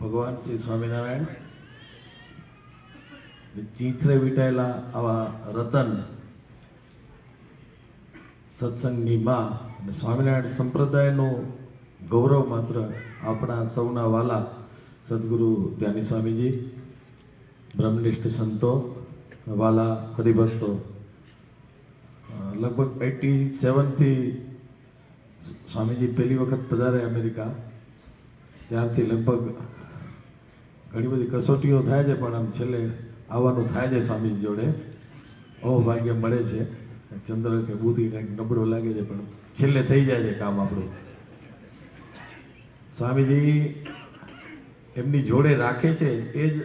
ભગવાન શ્રી સ્વામિનારાયણ ચીંથરે વીંટાયેલા આવા રતન સત્સંગની માં અને સ્વામિનારાયણ સંપ્રદાયનું ગૌરવ માત્ર આપણા સૌના વાલા સદગુરુ ધ્યાની સ્વામીજી, બ્રહ્મનિષ્ઠ સંતો, વાલા હરિભક્તો, લગભગ 87થી સ્વામીજી પહેલી વખત પધારે અમેરિકા, ત્યારથી લગભગ ઘણી બધી કસોટીઓ થાય છે, પણ આમ છેલ્લે આવવાનું થાય છે સ્વામીજી જોડે. અહોભાગ્ય મળે છે, ચંદ્ર કે બુધ કંઈક નબળો લાગે છે, પણ છેલ્લે થઈ જાય છે કામ આપણું. સ્વામીજી એમની જોડે રાખે છે એ જ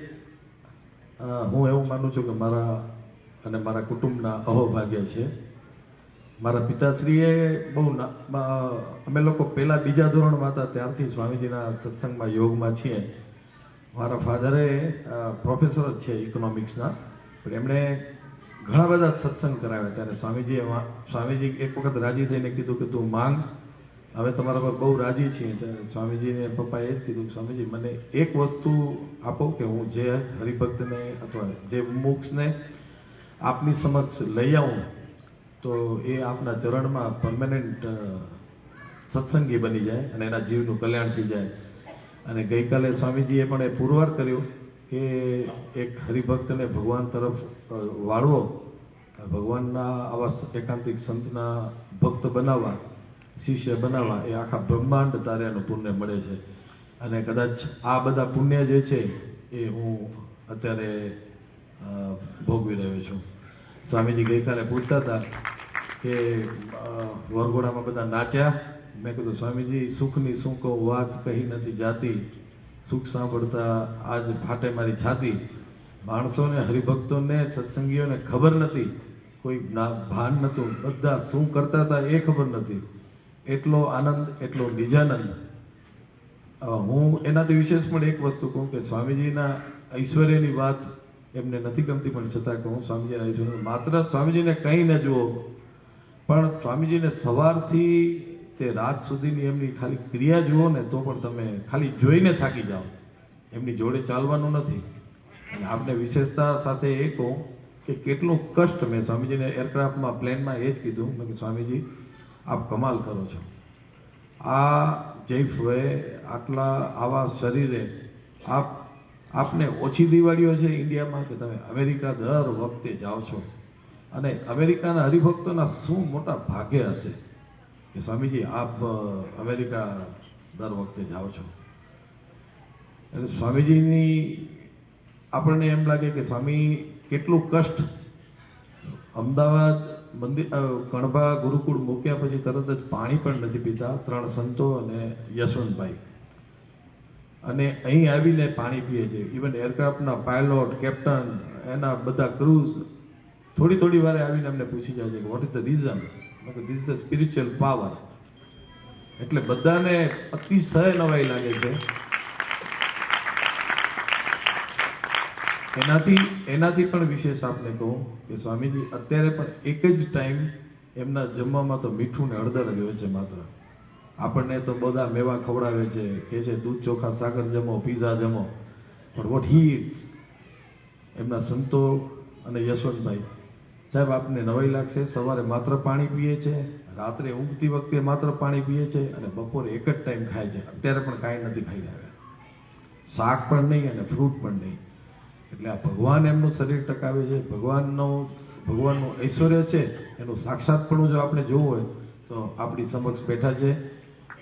હું એવું માનું છું કે મારા અને મારા કુટુંબના અહોભાગ્ય છે. મારા પિતાશ્રીએ બહુ અમે લોકો પહેલાં બીજા ધોરણમાં હતા ત્યારથી સ્વામીજીના સત્સંગમાં યોગમાં છીએ. મારા ફાધરે પ્રોફેસર જ છે ઇકોનોમિક્સના, પણ એમણે ઘણા બધા સત્સંગ કરાવ્યા. ત્યારે સ્વામીજી એક વખત રાજી થઈને કીધું કે તું માંગ, હવે તમારા પર બહુ રાજી છીએ. ત્યારે સ્વામીજીને પપ્પાએ એ જ કીધું, સ્વામીજી મને એક વસ્તુ આપો કે હું જે હરિભક્તને અથવા જે મુમુક્ષને આપની સમક્ષ લઈ આવું તો એ આપના ચરણમાં પરમેનન્ટ સત્સંગી બની જાય અને એના જીવનું કલ્યાણ થઈ જાય. અને ગઈકાલે સ્વામીજીએ પણ એ પુરવાર કર્યું કે એક હરિભક્તને ભગવાન તરફ વાળવો, ભગવાનના આવા એકાંતિક સંતના ભક્ત બનાવવા, શિષ્ય બનાવવા, એ આખા બ્રહ્માંડ તાર્યાનું પુણ્ય મળે છે. અને કદાચ આ બધા પુણ્ય જે છે એ હું અત્યારે ભોગવી રહ્યો છું. સ્વામીજી ગઈકાલે પૂછતા હતા કે વરઘોડામાં બધા નાચ્યા. મેં કીધું સ્વામીજી સુખની શું કહું, વાત કહી નથી જાતી, સુખ સાંભળતા આજ ફાટે મારી છાતી. માણસોને, હરિભક્તોને, સત્સંગીઓને ખબર નથી, કોઈ ભાન નહોતું, બધા શું કરતા હતા એ ખબર નથી. એટલો આનંદ, એટલો નિજાનંદ. હું એનાથી વિશેષ પણ એક વસ્તુ કહું કે સ્વામીજીના ઐશ્વર્યની વાત એમને નથી ગમતી, પણ છતાં કહું સ્વામીજીના ઐશ્વર્ય માત્ર સ્વામીજીને કંઈ ન જુઓ, પણ સ્વામીજીને સવારથી તે રાત સુધીની એમની ખાલી ક્રિયા જુઓ ને તો પણ તમે ખાલી જોઈને થાકી જાઓ. એમની જોડે ચાલવાનું નથી. અને આપને વિશેષતા સાથે એ કહું કે કેટલું કષ્ટ, મેં સ્વામીજીને એરક્રાફ્ટમાં, પ્લેનમાં એ જ કીધું મેં કે સ્વામીજી આપ કમાલ કરો છો. આ જૈફ વયે આવા શરીરે આપને ઓછી દિવાળીઓ છે ઇન્ડિયામાં કે તમે અમેરિકા દર વખતે જાઓ છો. અને અમેરિકાના હરિભક્તોના શું મોટા ભાગ્ય હશે કે સ્વામીજી આપ અમેરિકા દર વખતે જાઓ છો. એટલે સ્વામીજીની આપણને એમ લાગે કે સ્વામી કેટલું કષ્ટ. અમદાવાદ મંદિર કણભા ગુરુકુળ મૂક્યા પછી તરત જ પાણી પણ નથી પીતા 3 સંતો અને યશવંતભાઈ, અને અહીં આવીને પાણી પીએ છે. ઇવન એરક્રાફ્ટના પાયલોટ, કેપ્ટન, એના બધા ક્રૂઝ થોડી વારે આવીને અમને પૂછી જાય છે કે what is the reason. This is the spiritual power. એટલે બધાને અતિશય નવાઈ લાગે છે. એનાથી પણ વિશેષ આપને કહું કે સ્વામીજી અત્યારે પણ એક જ ટાઈમ એમના જમવામાં તો મીઠું ને હળદર જ હોય છે માત્ર. આપણને તો બધા મેવા ખવડાવે છે, કે છે દૂધ ચોખા સાગર જમો, પીઝા જમો, પણ વોટ હી ઇટ્સ. એમના સંતો અને યશવંતભાઈ સાહેબ, આપને નવાઈ લાગશે, સવારે માત્ર પાણી પીએ છે, રાત્રે ઊંઘતી વખતે માત્ર પાણી પીએ છે, અને બપોરે એક જ ટાઈમ ખાય છે. અત્યારે પણ કાંઈ નથી ખાઈ રહ્યા, શાક પણ નહીં અને ફ્રૂટ પણ નહીં. એટલે આ ભગવાન એમનું શરીર ટકાવે છે. ભગવાનનું ઐશ્વર્ય છે, એનું સાક્ષાત્પણું જો આપણે જોવું હોય તો આપણી સમક્ષ બેઠા છે.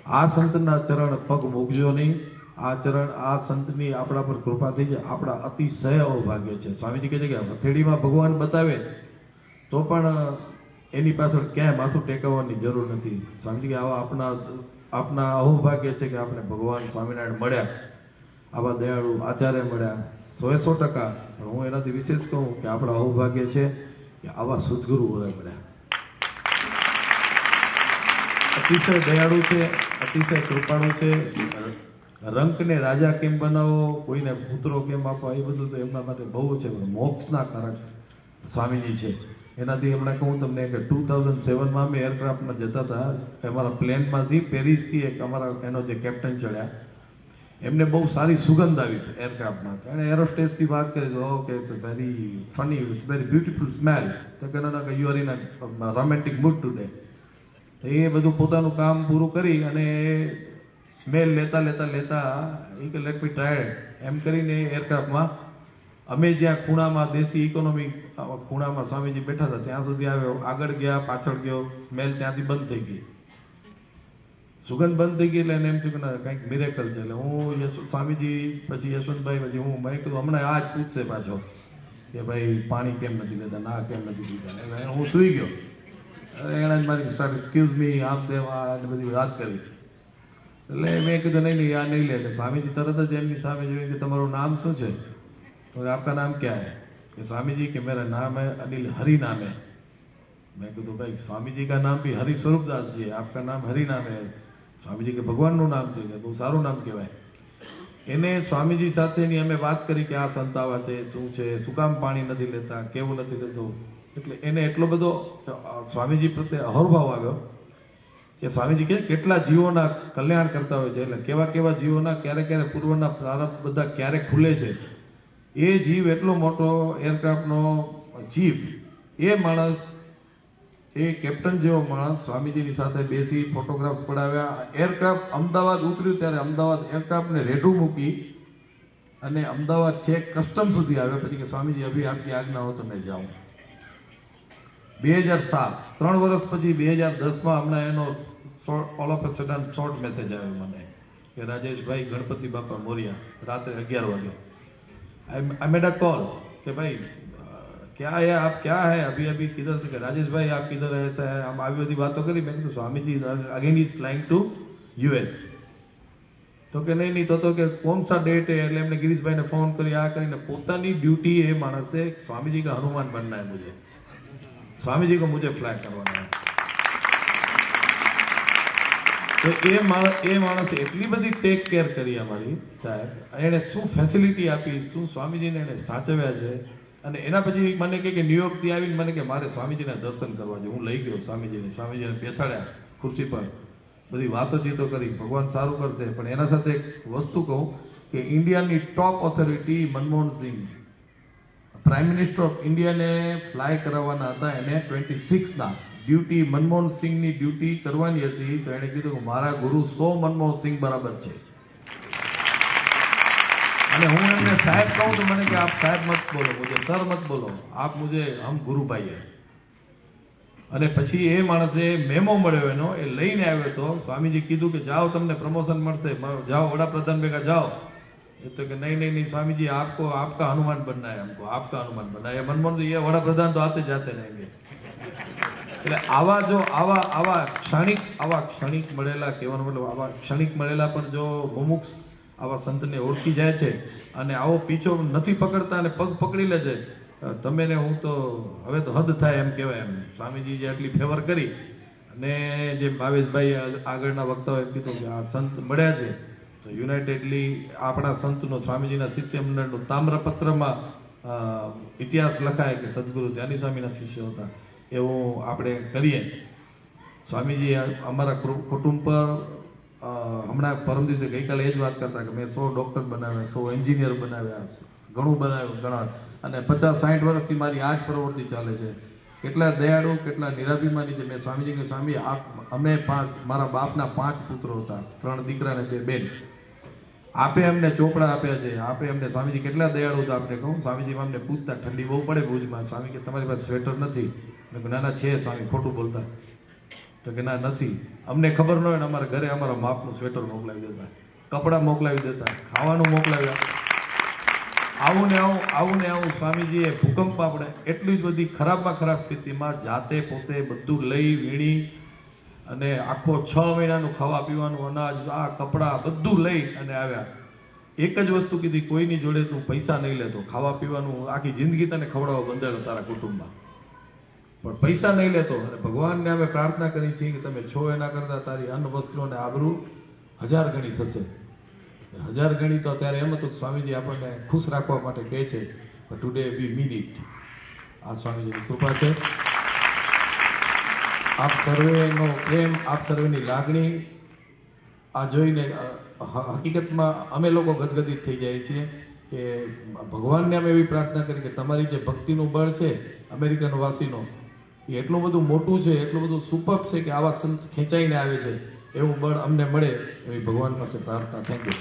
આ સંતના ચરણ પગ મૂકજો નહીં. આ સંતની આપણા પર કૃપા થઈ છે, આપણા અતિશય અવભાગ્ય છે. સ્વામીજી કહે છે કે હથેળીમાં ભગવાન બતાવે તો પણ એની પાછળ ક્યાંય માથું ટેકવવાની જરૂર નથી. સ્વામીજી કે આવા આપના અહોભાગ્ય છે કે આપણે ભગવાન સ્વામિનારાયણ મળ્યા, આવા દયાળુ આચાર્ય મળ્યા 100% પણ હું એનાથી વિશેષ કહું કે આપણા અહોભાગ્ય છે કે આવા સદગુરુ મળ્યા. અતિશય દયાળુ છે, અતિશય કૃપાળુ છે. રંકને રાજા કેમ બનાવો, કોઈને પુત્રો કેમ આપવા, એ બધું તો એમના માટે બહુ છે. મોક્ષના કારક સ્વામીજી છે. એનાથી હમણાં કહું તમને કે 2007માં અમે એરક્રાફ્ટમાં જતા હતા. અમારા પ્લેનમાંથી પેરિસથી એક અમારા એનો જે કેપ્ટન ચડ્યા, એમને બહુ સારી સુગંધ આવી એરક્રાફ્ટમાં. તો એણે એરોસ્ટેસથી વાત કરી તો okay it's very funny, it's very beautiful smell. તો કે ના you are in a romantic mood today. એ બધું પોતાનું કામ પૂરું કરી અને સ્મેલ લેતા એ કે લેટ મી ટ્રાય એમ કરીને એરક્રાફ્ટમાં અમે જ્યાં ખૂણામાં દેશી ઇકોનોમી ખૂણામાં સ્વામીજી બેઠા હતા ત્યાં સુધી આવ્યો. આગળ ગયા, પાછળ ગયો, સ્મેલ ત્યાંથી બંધ થઈ ગઈ, સુગંધ બંધ થઈ ગઈ. એટલે એને એમ થયું કે ના કંઈક મિરેકલ છે. એટલે હું સ્વામીજી પછી યશવંતભાઈ પછી મેં કીધું હમણાં આ જ પૂછશે પાછો કે ભાઈ પાણી કેમ નથી દેતા, ના કેમ નથી પીતા. એટલે હું સૂઈ ગયો. એણે જ મારી સ્ટાર્ટ એક્સક્યુઝ મી આમ તેમ આ બધી વાત કરી. એટલે મેં કીધું નહીં આ નહીં લે. એટલે સ્વામીજી તરત જ એમની સામે જોયું કે તમારું નામ શું છે? तो आपका नाम क्या है? कि स्वामी जी कि मेरा नाम है अनिल हरि नाम है. मैं कहूँ भाई स्वामी जी का नाम भी हरि स्वरूपदास जी है, आपका नाम हरि नाम है. स्वामी जी के भगवान નું નામ છે કે બહુ સારું નામ કહેવાય. એને સ્વામીજી સાથેની અમે વાત કરી કે આ સંતાવા છે, શું છે, શું કામ પાણી નથી લેતા, કેવું નથી લેતું. એટલે એને એટલો બધો સ્વામીજી પ્રત્યે અહોરભાવ આવ્યો કે સ્વામીજી કે કેટલા જીવોના કલ્યાણ કરતા હોય છે. એટલે કેવા કેવા જીવોના ક્યારે પૂર્વના પ્રારબ્ધ બધા ક્યારે ખુલે છે. એ જીવ એટલો મોટો એરક્રાફ્ટનો ચીફ, એ માણસ, એ કેપ્ટન જેવો માણસ સ્વામીજીની સાથે બેસી ફોટોગ્રાફ્સ પડાવ્યા. એરક્રાફ્ટ અમદાવાદ ઉતર્યું ત્યારે અમદાવાદ એરક્રાફ્ટને રેઢું મૂકી અને અમદાવાદ છેક કસ્ટમ સુધી આવ્યા. પછી કે સ્વામીજી અભી આપકી આજ્ઞા હો તો મેં જાઉં. 2007 3 વર્ષ પછી 2010માં હમણાં એનો all of a sudden short message આવ્યો મને કે રાજેશભાઈ ગણપતિ બાપા મોરિયા, રાત્રે 11 વાગે. I made a call कि भाई क्या है, आप क्या है, अभी अभी किधर से? राजेश भाई आप किधर है, ऐसा है. हम આવી બધી વાતો કરી. મેં કીધું Swami ji again is flying to US. તો કે નહીં તો કે કોણ સા ડેટ है. એટલે એમને ગિરીશભાઈને ફોન કરી આ કરીને પોતાની ડ્યુટી એ માણસે स्वामी जी का हनुमान बनना है मुझे, स्वामी जी को मुझे फ्लाइट करवाना है. તો એ માણસે એટલી બધી ટેક કેર કરી અમારી સાહેબ. એણે શું ફેસિલિટી આપી, શું સ્વામીજીને એને સાચવ્યા છે. અને એના પછી મને કે ન્યુયોર્કથી આવીને મને કે મારે સ્વામીજીના દર્શન કરવા છે. હું લઈ ગયો સ્વામીજીને બેસાડ્યા ખુરશી પર, બધી વાતોચીતો કરી. ભગવાન સારું કરશે. પણ એના સાથે એક વસ્તુ કહું કે ઇન્ડિયાની top authority Manmohan Singh, prime minister of ઇન્ડિયાને ફ્લાય કરાવવાના હતા. એને 26ના ડ્યુટી મનમોહનસિંહની ડ્યુટી કરવાની હતી. તો એણે કીધું કે મારા ગુરુ 100 મનમોહનસિંહ બરાબર છે. અને હું એમને સાહેબ કહું તો મને કે આપ સાહેબ મત બોલો, મુझे સર મત બોલો, આપ મુझे હમ ગુરુ ભાઈ હૈ. અને પછી એ માણસે મેમો મળ્યો એનો, એ લઈને આવ્યો તો સ્વામીજી કીધું કે જાઓ તમને પ્રમોશન મળશે, જાઓ વડાપ્રધાન ભેગા જાઓ. એ તો કે नहीं स्वामी जी आपको आपका हनुमान बनना है, हमको आपका हनुमान बनना है. मनमोहन सिंह ये वडाप्रधान तो आते जाते रहेंगे. એટલે આવા ક્ષણિક મળેલા, કહેવાનો મતલબ આવા ક્ષણિક મળેલા પણ જો મુમુક્ષ આવા સંતને ઓળખી જાય છે અને આવો પીછો નથી પકડતા અને પગ પકડી લે છે, તમે ને હું તો હવે તો હદ થાય એમ કહેવાય. એમ સ્વામીજી જે આટલી ફેવર કરી અને જે ભાવેશભાઈ આગળના વક્તાઓ એમ કીધું કે આ સંત મળ્યા છે તો યુનાઇટેડલી આપણા સંતનો, સ્વામીજીના શિષ્ય મંડળનો તામ્રપત્રમાં ઇતિહાસ લખાય કે સદગુરુ ધ્યાની સ્વામીના શિષ્ય હતા. એવું આપણે કરીએ. સ્વામીજી અમારા કુટુંબ પર હમણાં પરમ દિવસે ગઈકાલે એ જ વાત કરતા કે મેં 100 ડૉક્ટર બનાવ્યા, 100 એન્જિનિયર બનાવ્યા, ઘણું બનાવ્યું ઘણા, અને 50-60 વર્ષથી મારી આ જ પ્રવૃત્તિ ચાલે છે. કેટલા દયાળુ, કેટલા નિરાભિમાની છે. મેં સ્વામીજી કે સ્વામી અમે મારા બાપના 5 પુત્રો હતા, 3 દીકરા ને 2 બેન. આપે અમને ચોપડા આપ્યા છે, આપે અમને, સ્વામીજી કેટલા દયાળુ હતા આપણે કહું. સ્વામીજી અમને પૂછતા ઠંડી બહુ પડે ભુજમાં, સ્વામી કે તમારી પાસે સ્વેટર નથી? મેં કહ્યું ના છે સ્વામી, ખોટું બોલતા. તો કે ના નથી. અમને ખબર ન હોય ને અમારા ઘરે અમારા માપનું સ્વેટર મોકલાવી દેતા, કપડાં મોકલાવી દેતા, ખાવાનું મોકલાવ્યા. આવું ને આવું સ્વામીજીએ ભૂકંપ આપણે એટલી જ બધી ખરાબમાં ખરાબ સ્થિતિમાં જાતે પોતે બધું લઈ વીણી અને આખો 6 મહિનાનું ખાવા પીવાનું અનાજ, આ કપડાં બધું લઈ અને આવ્યા. એક જ વસ્તુ કીધી, કોઈની જોડે તું પૈસા નહીં લેતો, ખાવા પીવાનું આખી જિંદગી તને ખવડાવવા બંધાયેલો તારા કુટુંબમાં, પણ પૈસા નહીં લેતો. અને ભગવાનને અમે પ્રાર્થના કરી છે કે તમે છો એના કરતા તારી અન્ન વસ્ત્રો અને આબરૂ 1000 ગણી થશે. 1000 ગણી તો ત્યારે એમ હતું કે સ્વામીજી આપણને ખુશ રાખવા માટે કહે છે, પણ ટુડે વી મીન ઇટ. આ સ્વામીજીની કૃપા છે. આપ સર્વેનો પ્રેમ, આપ સર્વેની લાગણી આ જોઈને હકીકતમાં અમે લોકો ગદગદિત થઈ જાય છીએ કે ભગવાનને અમે એવી પ્રાર્થના કરી કે તમારી જે ભક્તિનું બળ છે અમેરિકન વાસીનો એ એટલું બધું મોટું છે, એટલું બધું સુપર છે કે આવા સંત ખેંચાઈને આવે છે, એવું બળ અમને મળે એવી ભગવાન પાસે પ્રાર્થના. Thank you.